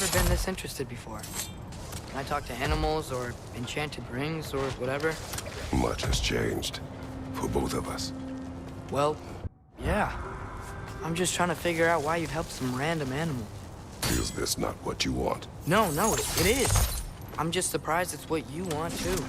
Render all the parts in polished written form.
never been this interested before. When I talk to animals or enchanted rings or whatever. Much has changed. For both of us. Well, yeah. I'm just trying to figure out why you'd help some random animal. Is this not what you want? No, it is. I'm just surprised it's what you want, too.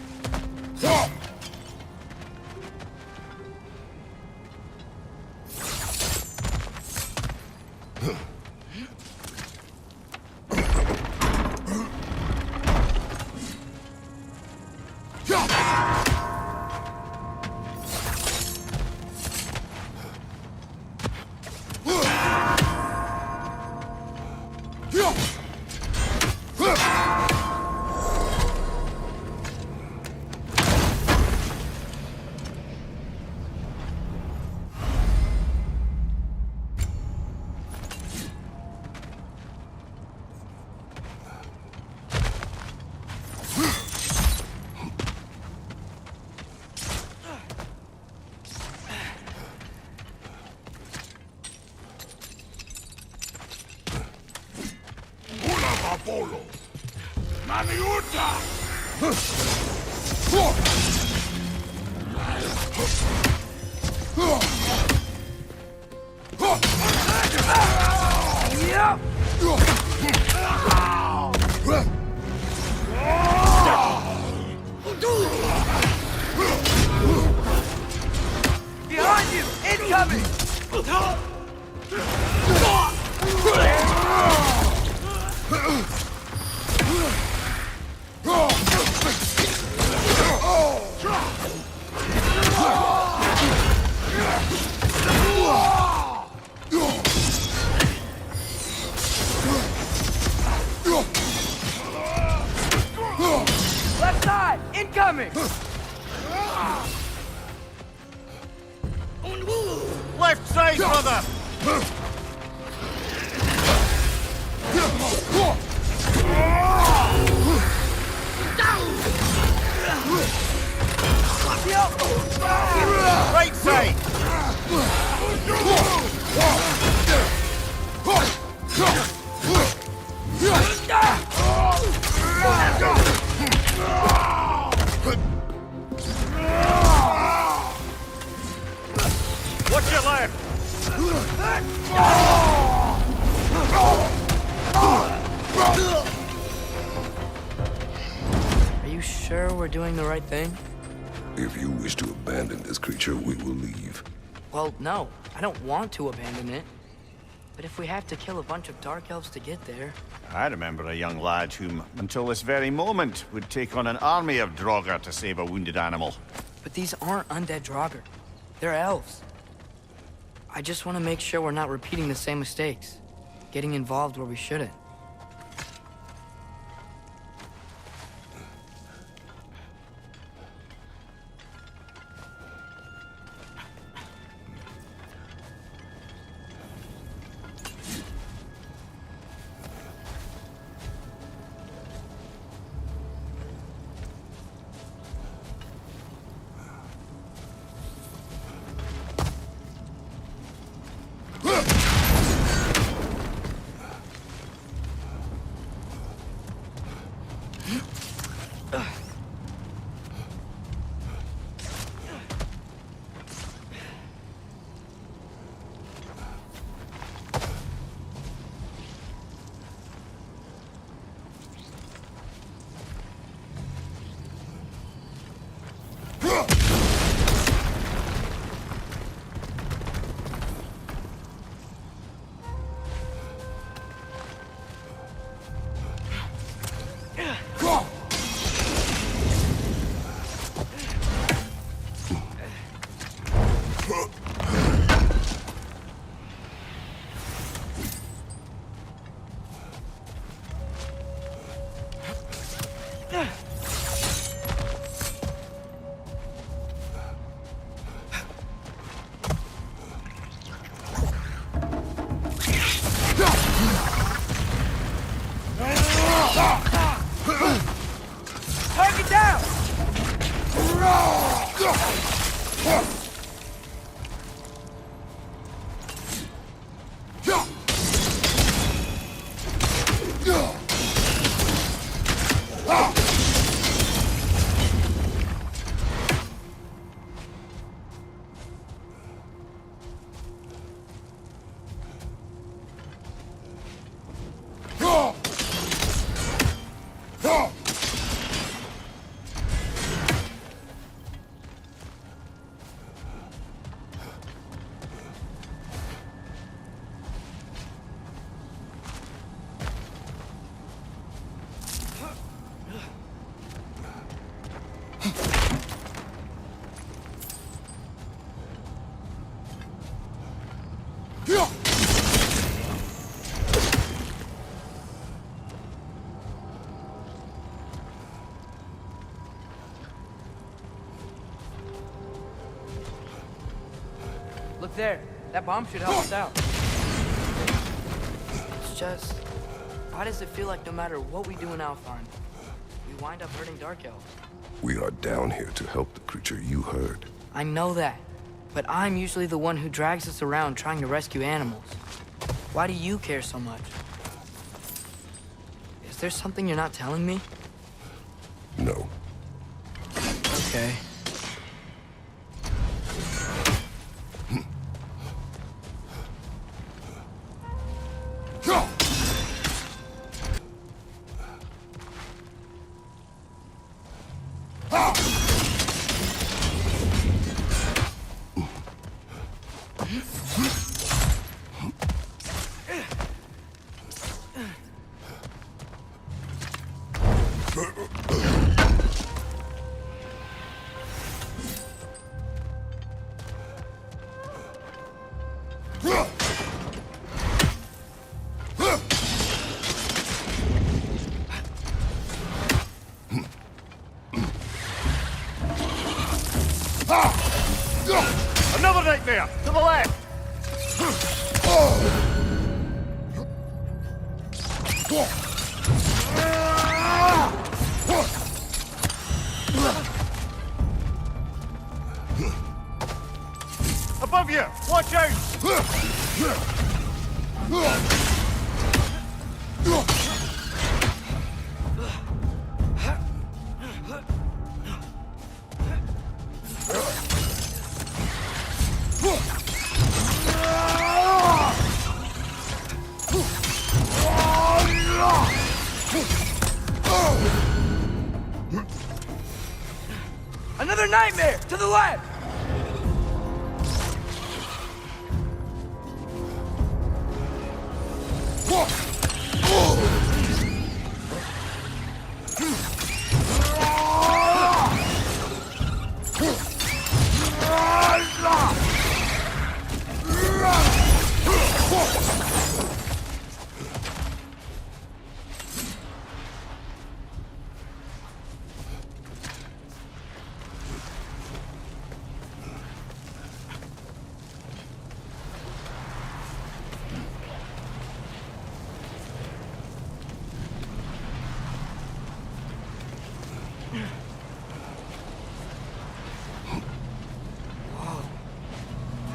Behind you! Incoming! Left side! Incoming! Left side, brother! Right side! Watch your left! Are you sure we're doing the right thing? If you wish to abandon this creature, we will leave. Well, no. I don't want to abandon it. But if we have to kill a bunch of Dark Elves to get there... I remember a young lad whom, until this very moment, would take on an army of Draugr to save a wounded animal. But these aren't undead Draugr. They're elves. I just want to make sure we're not repeating the same mistakes. Getting involved where we shouldn't. Look there. That bomb should help us out. It's just... why does it feel like no matter what we do in Alfarn, we wind up hurting Dark Elves? We are down here to help the creature you heard. I know that, but I'm usually the one who drags us around trying to rescue animals. Why do you care so much? Is there something you're not telling me? No. Okay. Another nightmare! To the left! Above you! Watch out! Another nightmare! To the left!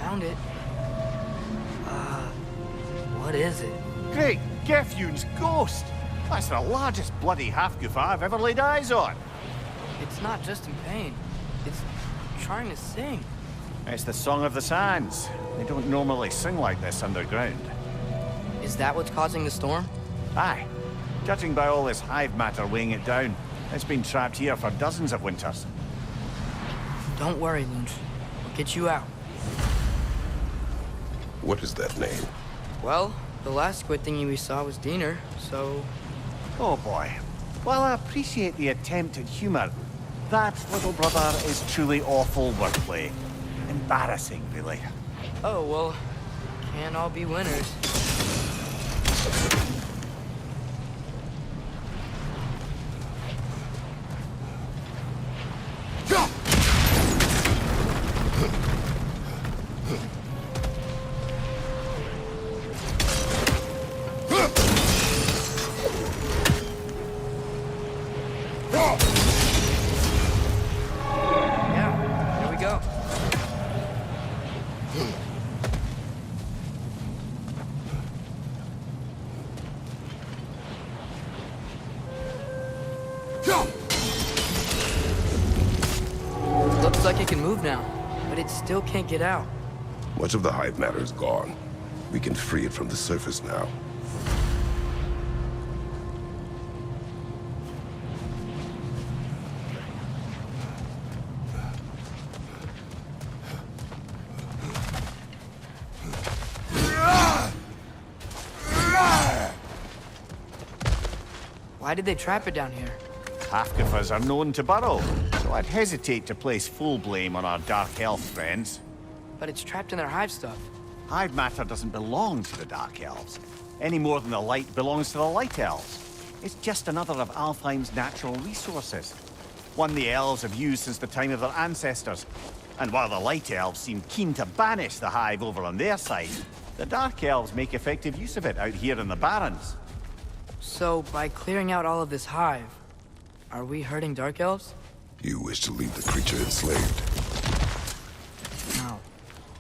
Found it. What is it? Great Gefyun's ghost! That's the largest bloody half-goof I've ever laid eyes on. It's not just in pain. It's trying to sing. It's the Song of the Sands. They don't normally sing like this underground. Is that what's causing the storm? Aye. Judging by all this hive matter weighing it down, it's been trapped here for dozens of winters. Don't worry, Lunch. We'll get you out. What is that name? Well, the last squid thingy we saw was Diener, so... Oh boy. While I appreciate the attempt at humor, that, little brother, is truly awful wordplay. Embarrassing, really. Oh, well, can't all be winners. Yeah, here we go. Looks like it can move now, but it still can't get out. Much of the hive matter is gone. We can free it from the surface now. Why did they trap it down here? Half-goofers are known to burrow, so I'd hesitate to place full blame on our dark elf friends. But it's trapped in their hive stuff. Hive matter doesn't belong to the Dark Elves, any more than the light belongs to the Light Elves. It's just another of Alfheim's natural resources. One the elves have used since the time of their ancestors. And while the Light Elves seem keen to banish the Hive over on their side, the Dark Elves make effective use of it out here in the Barrens. So, by clearing out all of this hive, are we hurting Dark Elves? You wish to leave the creature enslaved? No.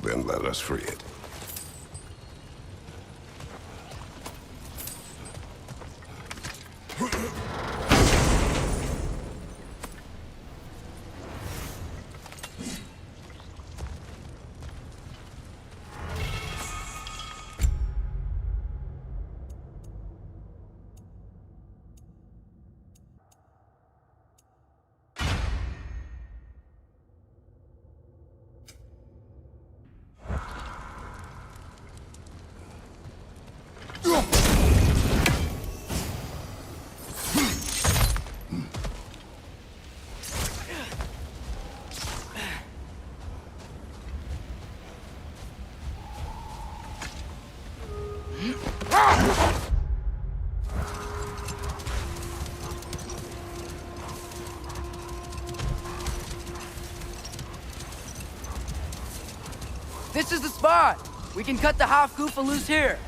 Then let us free it. This is the spot! We can cut the half goofa loose here.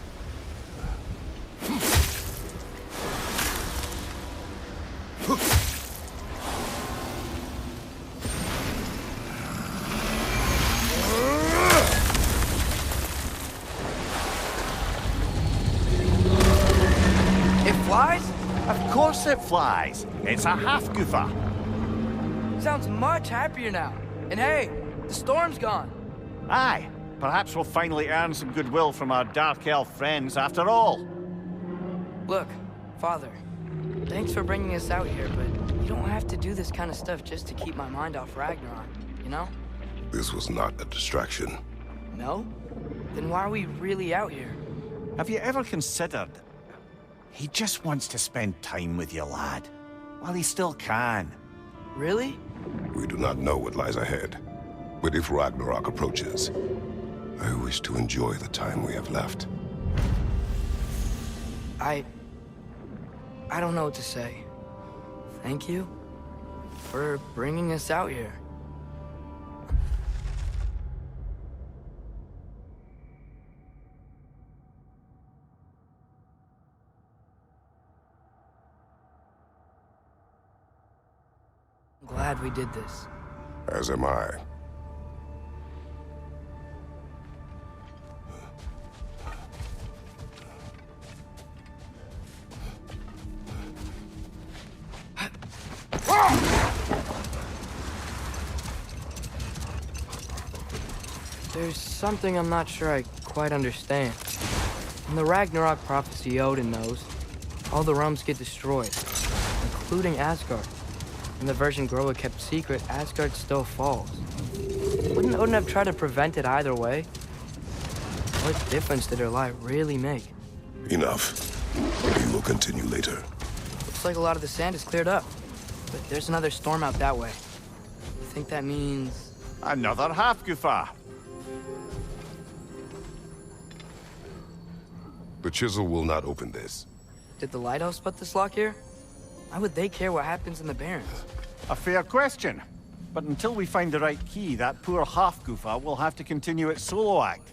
It flies? Of course it flies. It's a half goofa. Sounds much happier now. And hey, the storm's gone. Aye, perhaps we'll finally earn some goodwill from our Dark Elf friends after all. Look, Father, thanks for bringing us out here, but you don't have to do this kind of stuff just to keep my mind off Ragnarok, you know? This was not a distraction. No? Then why are we really out here? Have you ever considered... He just wants to spend time with you, lad. While he still can. Really? We do not know what lies ahead. But if Ragnarok approaches, I wish to enjoy the time we have left. I don't know what to say. Thank you for bringing us out here. I'm glad we did this. As am I. There's something I'm not sure I quite understand. In the Ragnarok prophecy Odin knows, all the realms get destroyed, including Asgard. In the version Groa kept secret, Asgard still falls. Wouldn't Odin have tried to prevent it either way? What difference did her lie really make? Enough. We will continue later. Looks like a lot of the sand is cleared up, but there's another storm out that way. You think that means... Another half goofa. The chisel will not open this. Did the lighthouse put this lock here? Why would they care what happens in the Barrens? A fair question. But until we find the right key, that poor half goofa will have to continue its solo act.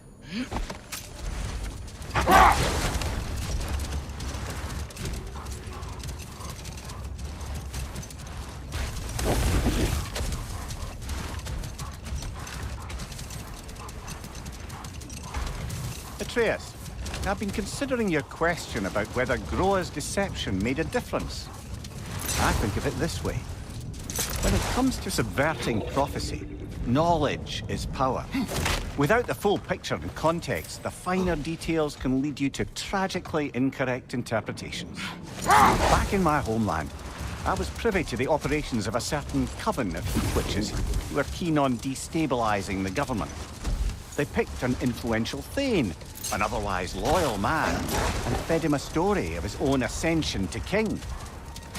Atreus, I've been considering your question about whether Groa's deception made a difference. I think of it this way. When it comes to subverting prophecy, knowledge is power. Without the full picture and context, the finer details can lead you to tragically incorrect interpretations. Back in my homeland, I was privy to the operations of a certain coven of heat witches who were keen on destabilizing the government. They picked an influential Thane, an otherwise loyal man, and fed him a story of his own ascension to king.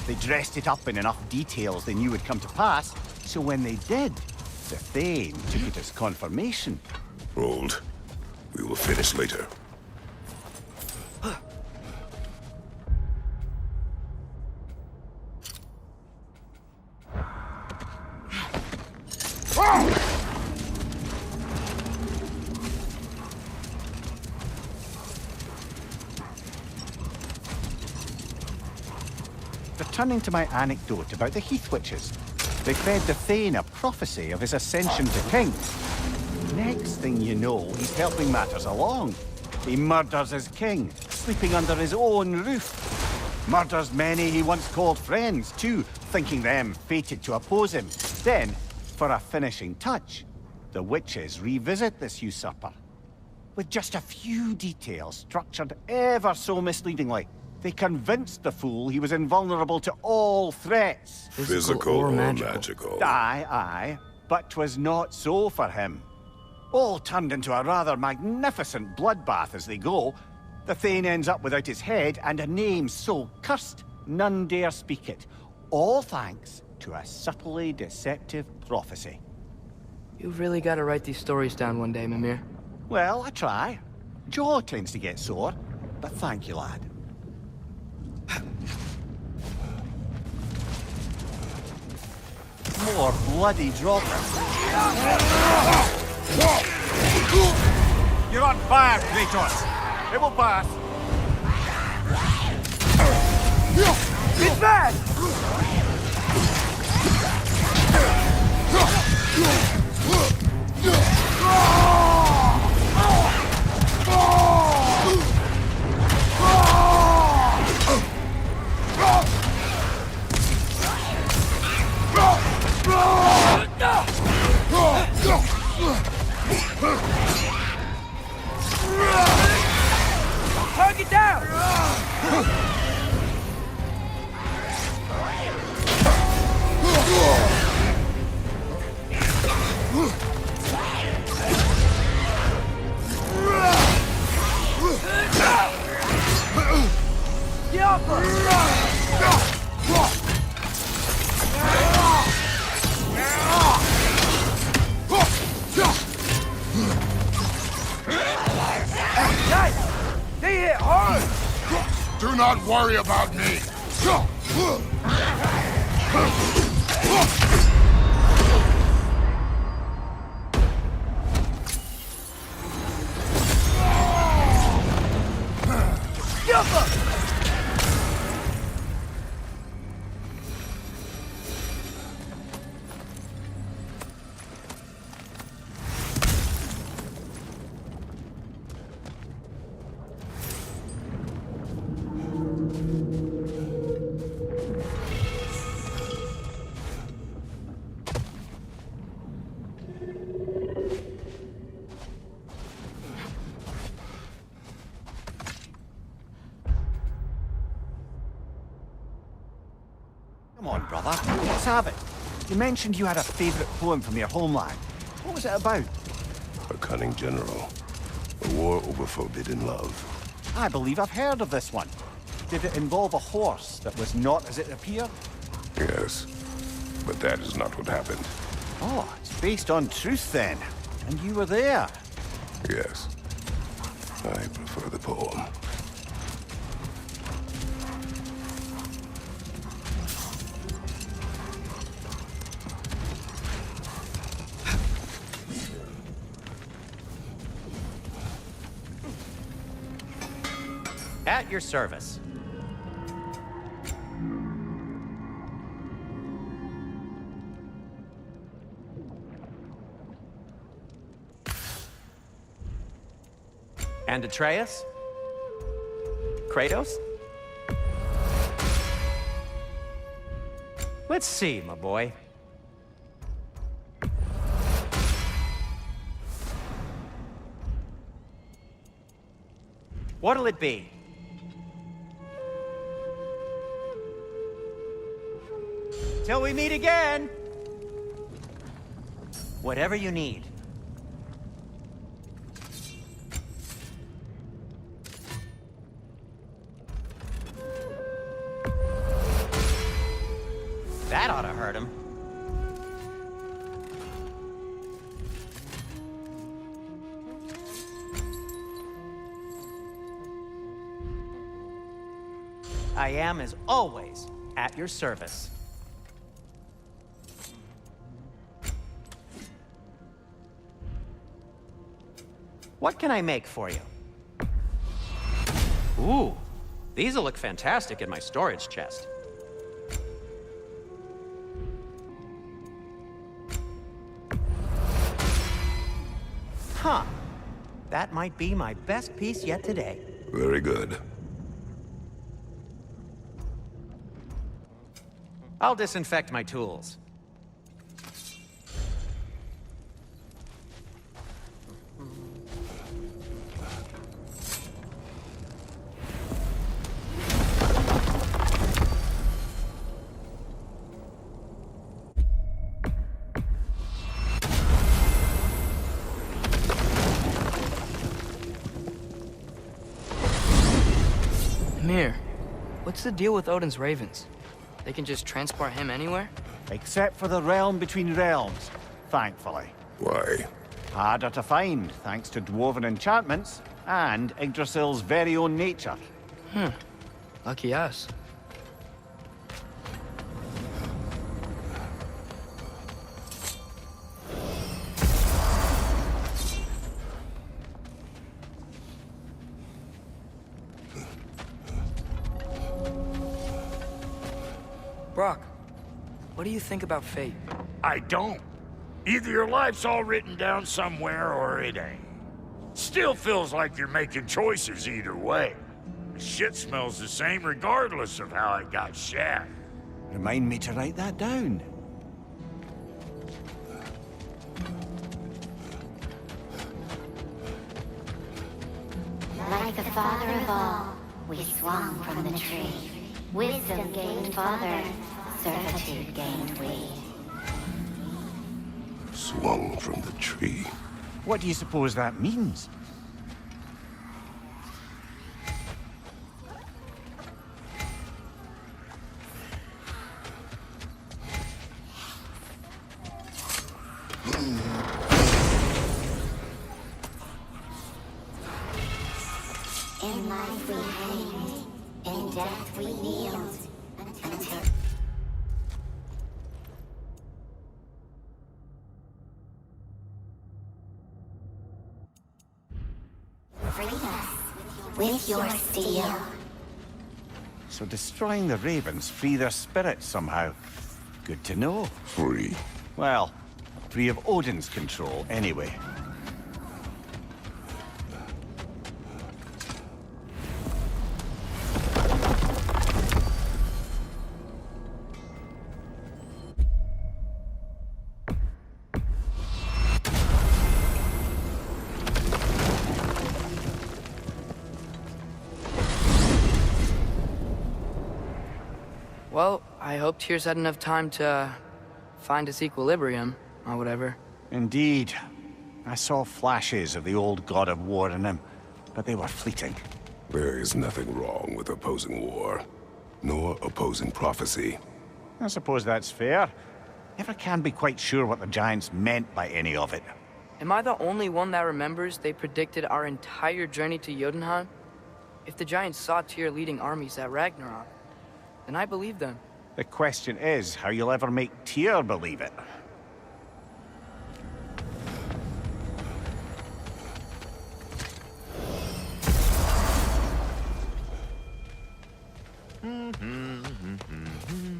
They dressed it up in enough details they knew would come to pass, so when they did, the Thane took it as confirmation. Hold. We will We'll finish later. Returning to my anecdote about the Heath Witches, they fed the Thane a prophecy of his ascension to king. Next thing you know, he's helping matters along. He murders his king, sleeping under his own roof. Murders many he once called friends, too, thinking them fated to oppose him. Then, for a finishing touch, the witches revisit this usurper. With just a few details structured ever so misleadingly, they convinced the fool he was invulnerable to all threats. Physical or magical? Aye, aye. But 'twas not so for him. All turned into a rather magnificent bloodbath as they go. The Thane ends up without his head and a name so cursed, none dare speak it. All thanks to a subtly deceptive prophecy. You've really got to write these stories down one day, Mimir. Well, I try. Jaw tends to get sore, but thank you, lad. More bloody droppers. You're on fire, Kratos. It will pass. It's bad! Target down! They hit hard! Do not worry about me! Come on, brother. Let's have it. You mentioned you had a favorite poem from your homeland. What was it about? A cunning general. A war over forbidden love. I believe I've heard of this one. Did it involve a horse that was not as it appeared? Yes. But that is not what happened. Oh, it's based on truth then. And you were there. Yes. I prefer the poem. At your service. And Atreus? Kratos? Let's see, my boy. What'll it be? Till we meet again! Whatever you need. That ought to hurt him. I am, as always, at your service. What can I make for you? Ooh, these'll look fantastic in my storage chest. Huh. That might be my best piece yet today. Very good. I'll disinfect my tools. Mir, what's the deal with Odin's ravens? They can just transport him anywhere? Except for the realm between realms, thankfully. Why? Harder to find, thanks to dwarven enchantments and Yggdrasil's very own nature. Lucky us. Brock, what do you think about fate? I don't. Either your life's all written down somewhere or it ain't. Still feels like you're making choices either way. The shit smells the same regardless of how it got shat. Remind me to write that down. Like the father of all, we swung from the tree. Wisdom gained father, servitude gained we. Swung from the tree. What do you suppose that means? In life we hanged, in death we kneeled, until... Free us with your steel. So destroying the ravens free their spirits somehow. Good to know. Free. Well, free of Odin's control, anyway. Well, I hope Tyr's had enough time to find his equilibrium, or whatever. Indeed. I saw flashes of the old god of war in him, but they were fleeting. There is nothing wrong with opposing war, nor opposing prophecy. I suppose that's fair. Never can be quite sure what the Giants meant by any of it. Am I the only one that remembers they predicted our entire journey to Jotunheim? If the Giants saw Tyr leading armies at Ragnarok, then I believe them. The question is how you'll ever make Tyr believe it.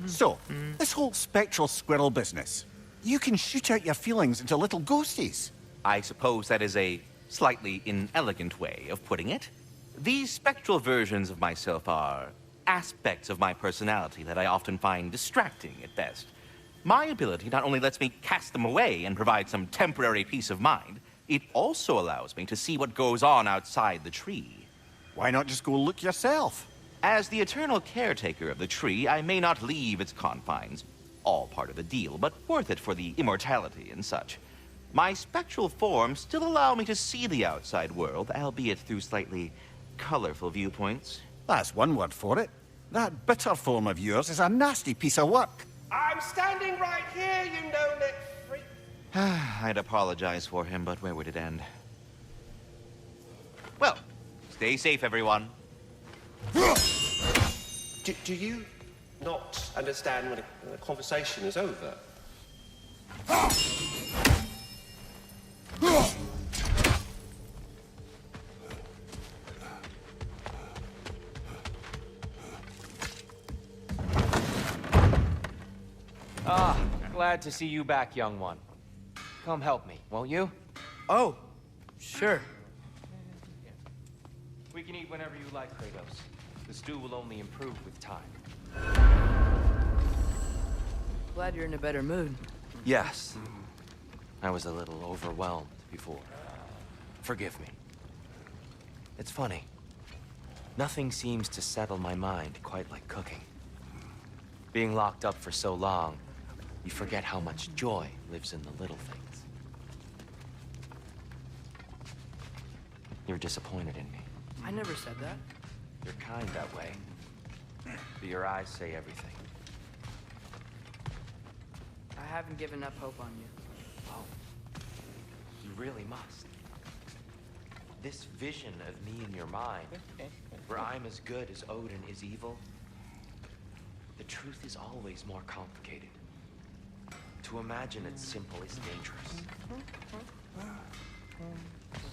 So, this whole spectral squirrel business. You can shoot out your feelings into little ghosties. I suppose that is a slightly inelegant way of putting it. These spectral versions of myself are aspects of my personality that I often find distracting at best. My ability not only lets me cast them away and provide some temporary peace of mind, it also allows me to see what goes on outside the tree. Why not just go look yourself? As the eternal caretaker of the tree, I may not leave its confines. All part of the deal, but worth it for the immortality and such. My spectral forms still allow me to see the outside world, albeit through slightly colorful viewpoints. That's one word for it. That bitter form of yours is a nasty piece of work. I'm standing right here, you no-lit freak. I'd apologize for him, but where would it end? Well, stay safe, everyone. Do you not understand when a conversation is over? Ah, glad to see you back, young one. Come help me, won't you? Oh, sure. We can eat whenever you like, Kratos. The stew will only improve with time. Glad you're in a better mood. Yes. I was a little overwhelmed before. Forgive me. It's funny. Nothing seems to settle my mind quite like cooking. Being locked up for so long, you forget how much joy lives in the little things. You're disappointed in me. I never said that. You're kind that way. But your eyes say everything. I haven't given up hope on you. Oh. You really must. This vision of me in your mind, where I'm as good as Odin is evil, the truth is always more complicated. To imagine it's simple is dangerous.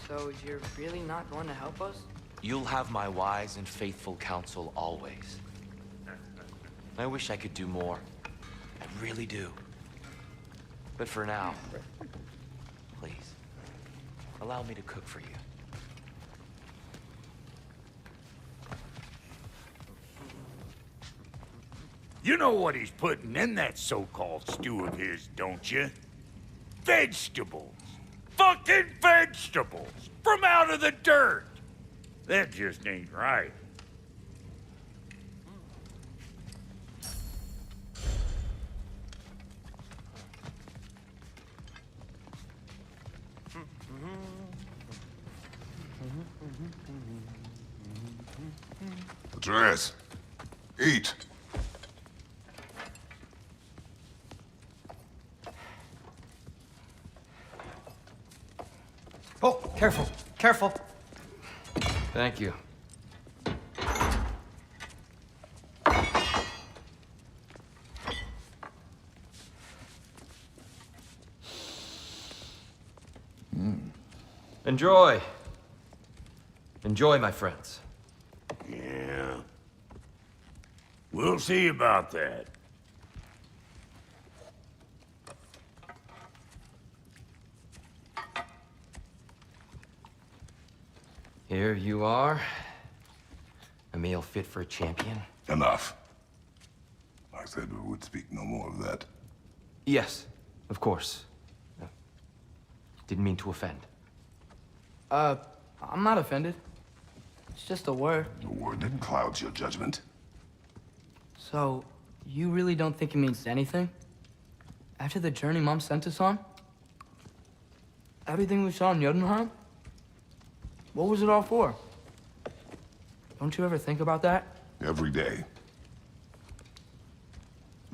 So you're really not going to help us? You'll have my wise and faithful counsel always. I wish I could do more. I really do. But for now, please, allow me to cook for you. You know what he's putting in that so-called stew of his, don't you? Vegetables. Fucking vegetables! From out of the dirt! That just ain't right. Atreus, eat. Oh, careful, careful. Thank you. Enjoy. Enjoy, my friends. Yeah. We'll see about that. Here you are. A meal fit for a champion. Enough. I said we would speak no more of that. Yes, of course. Didn't mean to offend. I'm not offended. It's just a word. A word that clouds your judgment. So, you really don't think it means anything? After the journey Mom sent us on? Everything we saw in Jotunheim? What was it all for? Don't you ever think about that? Every day.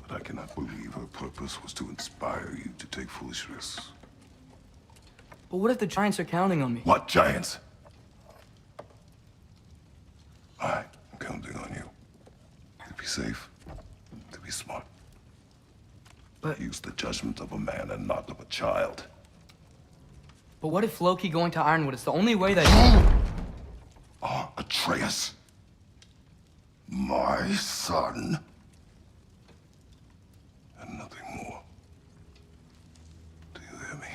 But I cannot believe her purpose was to inspire you to take foolish risks. But what if the Giants are counting on me? What giants? I'm counting on you. To be safe, to be smart. But Use the judgment of a man and not of a child. what if Loki going to Ironwood is the only way that... Atreus. My son. And nothing more. Do you hear me?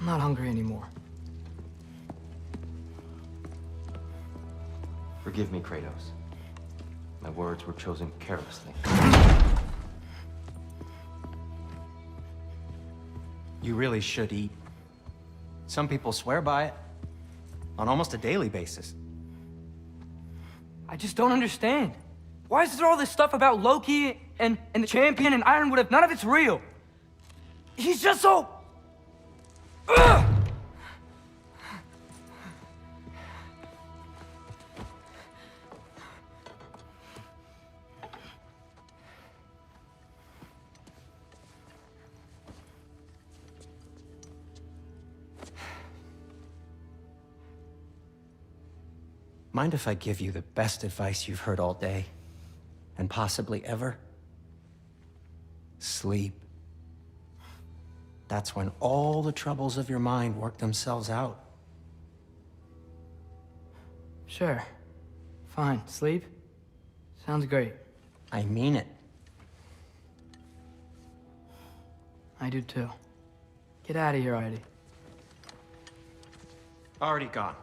I'm not hungry anymore. Forgive me, Kratos. My words were chosen carelessly. You really should eat. Some people swear by it. On almost a daily basis. I just don't understand. Why is there all this stuff about Loki and the champion and Ironwood if none of it's real? He's just so... Ugh! Mind if I give you the best advice you've heard all day? And possibly ever? Sleep. That's when all the troubles of your mind work themselves out. Sure. Fine. Sleep? Sounds great. I mean it. I do too. Get out of here already. Already gone.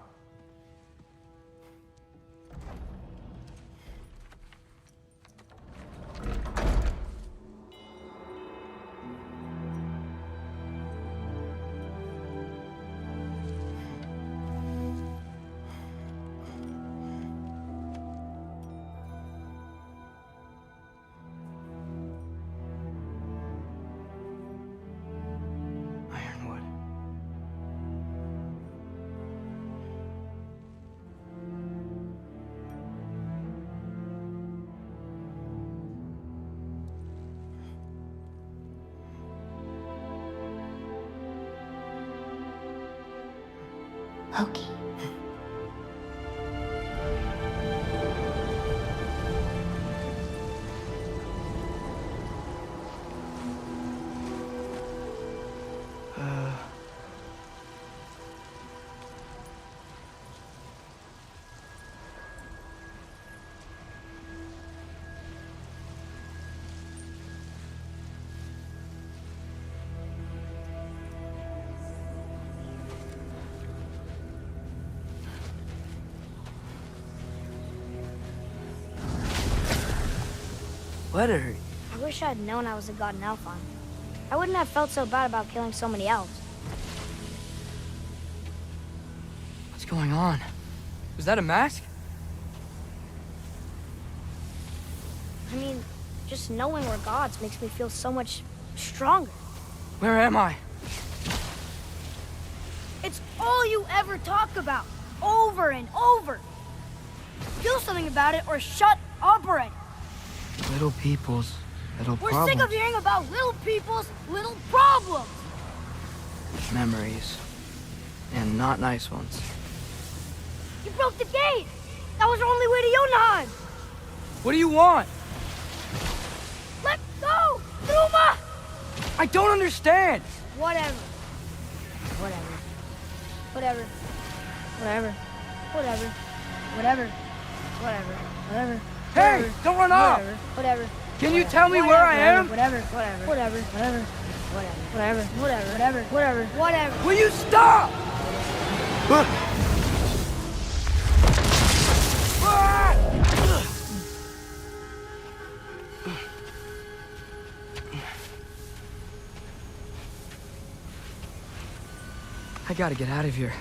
Ironwood. Loki. What hurt? I wish I'd known I was a god in Elfon. I wouldn't have felt so bad about killing so many elves. What's going on? Was that a mask? I mean, just knowing we're gods makes me feel so much stronger. Where am I? It's all you ever talk about, over and over. Do something about it or shut up already. Little people's little We're problems. sick of hearing about little people's little problems. Memories. And not nice ones. You broke the gate. That was our only way to Jotunheim. What do you want? Let go, Numa! I don't understand! Whatever. Whatever. Whatever. Whatever. Whatever. Whatever. Whatever. Whatever. Hey! Whatever. Don't run off! Whatever. Whatever. Can you tell me where I am? Whatever. Whatever. Whatever. Whatever. Whatever. Whatever. Whatever. Whatever. Whatever. Will you stop? I gotta get out of here.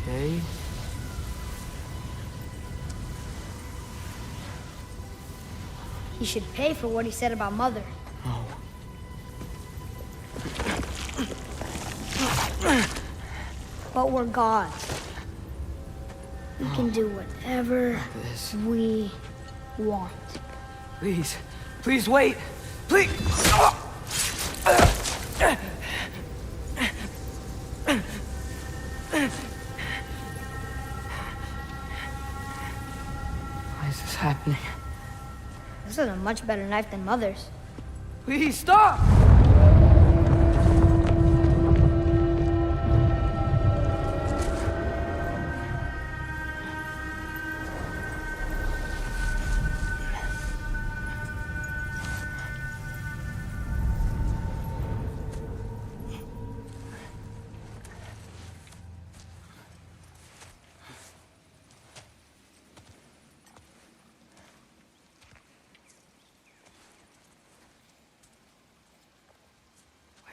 Okay. He should pay for what he said about Mother. Oh. But we're gods. We can do whatever This. we want. Please. Please wait. Please. Why is this happening? This is a much better knife than Mother's. Please stop!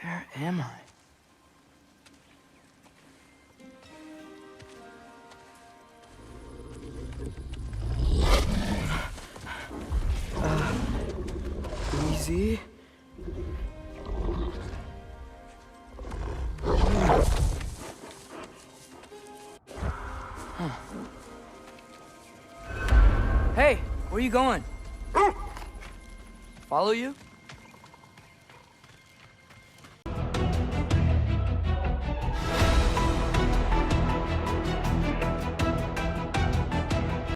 Where am I? Easy. Hey, where you going? Follow you?